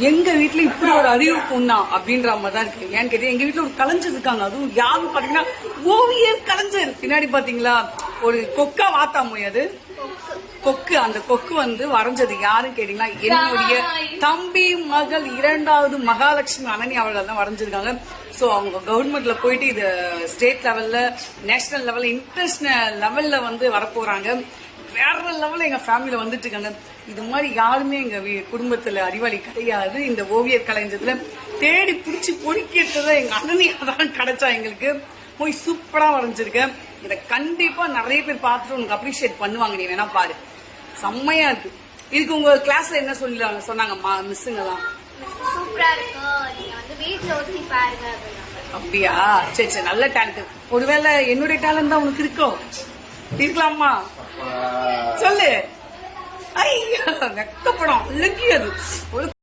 எங்க வீட்டுல இப்படி ஒரு அறிவு பொண்ணா அப்படின்ற மாதிரி தான் இருக்கு. ஏன்னு கேட்டீங்க, எங்க வீட்டுல ஒரு கலைஞர் இருக்காங்க. அதுவும் யாருன்னு பாத்தீங்கன்னா ஓவியர் கலைஞர். பின்னாடி பாத்தீங்களா ஒரு கொக்கா வாத்தா முடியாது கொக்கு. அந்த கொக்கு வந்து வரைஞ்சது யாருன்னு கேட்டீங்கன்னா என்னுடைய தம்பி மகள் 2வது மகாலட்சுமி அனனி அவர்கள் தான் வரைஞ்சிருக்காங்க. சோ அவங்க கவர்மெண்ட்ல போயிட்டு இது ஸ்டேட் லெவல்ல, நேஷனல் லெவல்ல, இன்டர்நேஷனல் லெவல்ல வந்து வரப்போறாங்க. வேற லெவல்ல எங்க ஃபேமிலியில வந்துட்டு இருக்காங்க. இது மாதிரி யாருமே எங்க குடும்பத்துல அறிவாளி கிடையாது. இந்த ஓவியர் கலைஞத்துல தேடி பிடிச்சி பொறுக்கிட்டதை எங்க அண்ணனியா தான் கிடைச்சா எங்களுக்கு. போய் சூப்பரா வரைஞ்சிருக்கேன். இதை கண்டிப்பா நிறைய பேர் பார்த்துட்டு உனக்கு அப்ரிஷியேட் பண்ணுவாங்க. நீ வேணா பாரு, செம்மையா இருக்கு. இதுக்கு உங்க கிளாஸ்ல என்ன சொன்னாங்க மிஸ்ஸுங்கலாம்? சூப்பரா இருக்கு, நீங்க வந்து வீட்ல ஒத்தி பாருங்க. அப்படியா? சரி சரி, நல்ல டேலண்ட். ஒருவேளை என்னுடைய டேலண்ட் தான் உனக்கு இருக்கோ? இருக்கலாமா? சொல்லு. ஐயா வெக்கப்படம் அது